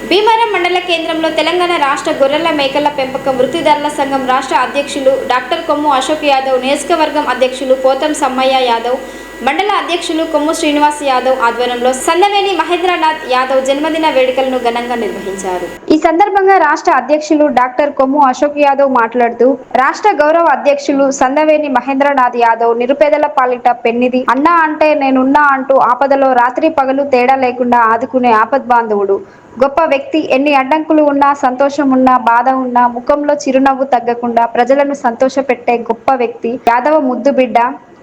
భీమవరం మండల కేంద్రంలో తెలంగాణ రాష్ట్ర గొర్రెల మేకల పెంపకం వృత్తిదారుల సంఘం రాష్ట్ర అధ్యక్షులు డాక్టర్ కొమ్ము అశోక్ యాదవ్, నియోజకవర్గం అధ్యక్షులు పోతం సమ్మయ్య యాదవ్, మండల అధ్యక్షులు కొమ్ము శ్రీనివాస్ యాదవ్ ఆధ్వర్యంలో సందవేని మహేంద్రనాథ్ యాదవ్ జన్మదిన వేడుకలను ఘనంగా నిర్వహించారు. ఈ సందర్భంగా రాష్ట్ర అధ్యక్షులు డాక్టర్ కొమ్ము అశోక్ యాదవ్ మాట్లాడుతూ, రాష్ట్ర గౌరవ అధ్యక్షులు సందవేని మహేంద్రనాథ్ యాదవ్ నిరుపేదల పాలిట పెన్నిది, అన్నా అంటే నేనున్నా అంటూ ఆపదలో రాత్రి పగలు తేడా లేకుండా ఆదుకునే ఆపద్బాంధవుడు, గొప్ప వ్యక్తి. ఎన్ని అడ్డంకులు ఉన్నా, సంతోషం ఉన్నా, బాధ ఉన్నా ముఖంలో చిరునవ్వు తగ్గకుండా ప్రజలను సంతోషపెట్టే గొప్ప వ్యక్తి. యాదవ ముద్దు బిడ్డ,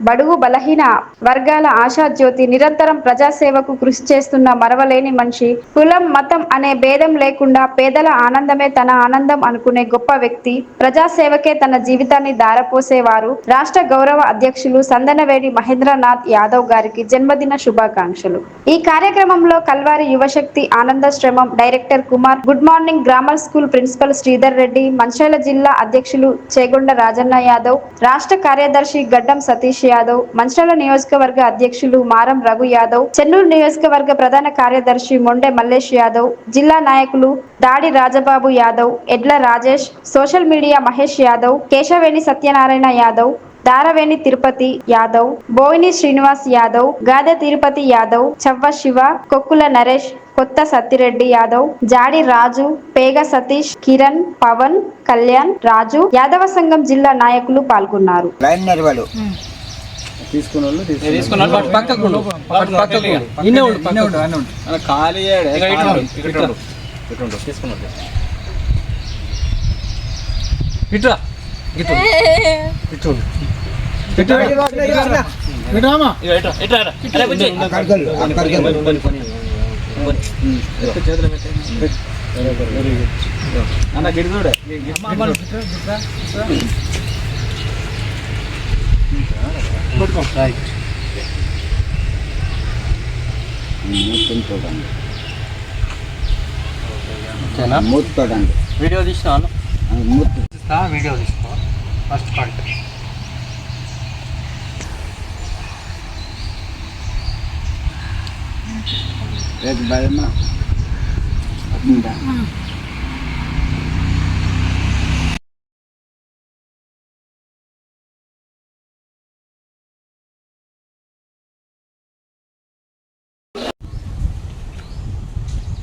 బడుగు బలహీన వర్గాల ఆశాజ్యోతి, నిరంతరం ప్రజాసేవకు కృషి చేస్తున్న మరవలేని మనిషి. కులం మతం అనే భేదం లేకుండా పేదల ఆనందమే తన ఆనందం అనుకునే గొప్ప వ్యక్తి. ప్రజాసేవకే తన జీవితాన్ని ధారపోసేవారు. రాష్ట్ర గౌరవ అధ్యక్షులు సందనవేడి మహేంద్రనాథ్ యాదవ్ గారికి జన్మదిన శుభాకాంక్షలు. ఈ కార్యక్రమంలో Calvary Yuvashakti Anandashramam director Kumar, good morning grammar school principal Sridhar Reddy, Mancherial జిల్లా అధ్యక్షులు చేగొండ రాజన్న యాదవ్, రాష్ట్ర కార్యదర్శి గడ్డం సతీష్ యాదవ్, మంచిర్యాల నియోజకవర్గ అధ్యక్షులు మారం రఘు యాదవ్, చెన్నూరు నియోజకవర్గ ప్రధాన కార్యదర్శి మొండె మల్లేష్ యాదవ్, జిల్లా నాయకులు దాడి రాజబాబు యాదవ్, ఎడ్ల రాజేష్, సోషల్ మీడియా మహేష్ యాదవ్, కేశవేణి సత్యనారాయణ యాదవ్, దారవేణి తిరుపతి యాదవ్, బోయిని శ్రీనివాస్ యాదవ్, గాదె తిరుపతి యాదవ్, చవ్వ శివ, కొక్కుల నరేష్, కొత్త సత్తిరెడ్డి యాదవ్, జాడి రాజు, పేగ సతీష్, కిరణ్, పవన్, కళ్యాణ్, రాజు, యాదవ సంఘం జిల్లా నాయకులు పాల్గొన్నారు. అన్న గిడుదోడే వీడియో తీసిన వీడియో తీసుకో ఫస్ట్ పార్ట్.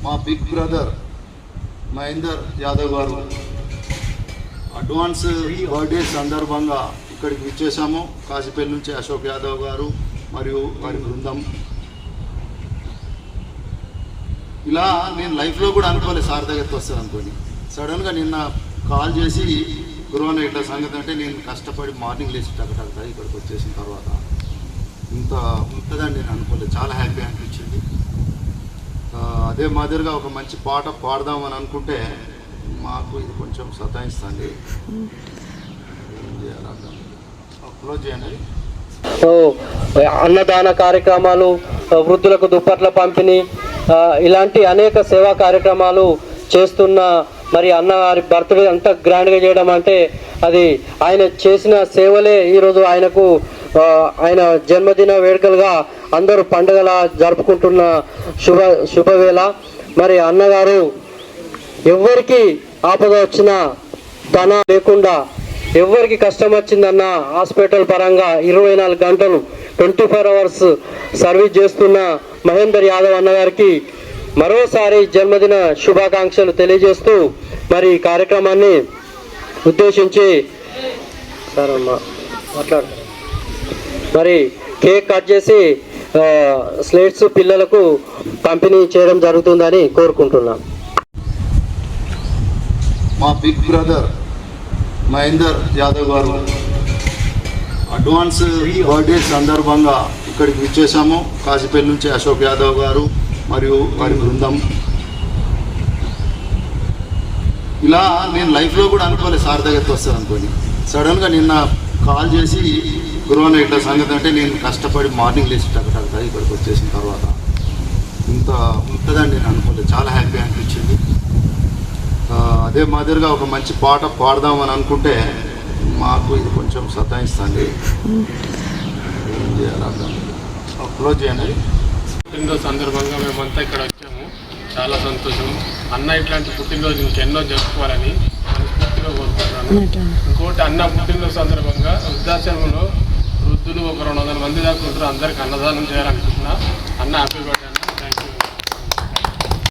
మా బిగ్ బ్రదర్ మహేందర్ యాదవ్ గారు అడ్వాన్స్ బర్త్డే సందర్భంగా ఇక్కడికి విచ్చేసాము. కాశీపల్లి నుంచి అశోక్ యాదవ్ గారు మరియు వారి బృందం. ఇలా నేను లైఫ్లో కూడా అనుకోలేదు సార్ దగ్గరికి వస్తాను అనుకోని. సడన్గా నిన్న కాల్ చేసి గురువన్న ఇట్లా సంగతి అంటే నేను కష్టపడి మార్నింగ్ లేచి టకటక ఇక్కడికి వచ్చేసిన తర్వాత ఇంత ఉంటుందని నేను అనుకోలేదు. చాలా హ్యాపీ అనిపించింది. అదే మాదిరిగా ఒక మంచి పాట పాడదామని అనుకుంటే మాకు ఇది కొంచెం సతాయిస్తుంది. క్లోజ్ చేయండి. అన్నదాన కార్యక్రమాలు, వృద్ధులకు దుప్పట్ల పంపిణీ, ఇలాంటి అనేక సేవా కార్యక్రమాలు చేస్తున్న మరి అన్నగారి బర్త్డే అంత గ్రాండ్గా చేయడం అంటే అది ఆయన చేసిన సేవలే ఈరోజు ఆయనకు ఆయన జన్మదిన వేడుకలుగా అందరూ పండుగలా జరుపుకుంటున్న శుభవేళ. మరి అన్నగారు ఎవరికి ఆపద వచ్చినా తన లేకుండా, ఎవరికి కష్టం వచ్చిందన్న హాస్పిటల్ పరంగా 24 గంటలు 24 అవర్స్ సర్వీస్ చేస్తున్న మహేందర్ యాదవ్ అన్నగారికి మరోసారి జన్మదిన శుభాకాంక్షలు తెలియజేస్తూ మరి ఈ కార్యక్రమాన్ని ఉద్దేశించి మరి కేక్ కట్ చేసి స్లేట్స్ పిల్లలకు పంపిణీ చేయడం జరుగుతుందని కోరుకుంటున్నాం. మా బిగ్ బ్రదర్ మహేందర్ యాదవ్ గారు అడ్వాన్స్ బర్త్డే సందర్భంగా ఇక్కడికి విచ్చేసాము. కాశీపల్లి నుంచి అశోక్ యాదవ్ గారు మరియు వారి బృందం. ఇలా నేను లైఫ్లో కూడా అనుకోలేదు సార్ దగ్గరికి వస్తాను అనుకోని. సడన్గా నిన్న కాల్ చేసి గురువన్న ఇట్లా సంగతి అంటే నేను కష్టపడి మార్నింగ్ లేచి టకటక ఇక్కడికి వచ్చేసిన తర్వాత ఇంత ఉంటుందని నేను అనుకోలేదు. చాలా హ్యాపీ అనిపించింది. అదే మాదిరిగా ఒక మంచి పాట పాడదామని అనుకుంటే మాకు ఇది కొంచెం సతాయిస్తుంది. ఏం చేయాలి? క్లోజ్ చేయండి. సందర్భంగా మేమంతా ఇక్కడ వచ్చాము. చాలా సంతోషం. అన్న ఇట్లాంటి పుట్టినరోజు ఇంకెన్నో జరుపుకోవాలని మనస్ఫూర్తిగా కోరుకుంటున్నాను. ఇంకోటి అన్న పుట్టినరోజు సందర్భంగా వృద్ధాశ్రమంలో వృద్ధులు ఒక 200 మంది దాకా ఉంటారు. అందరికీ అన్నదానం చేయాలనుకుంటున్నా. అన్న హ్యాపీ బర్త్డే.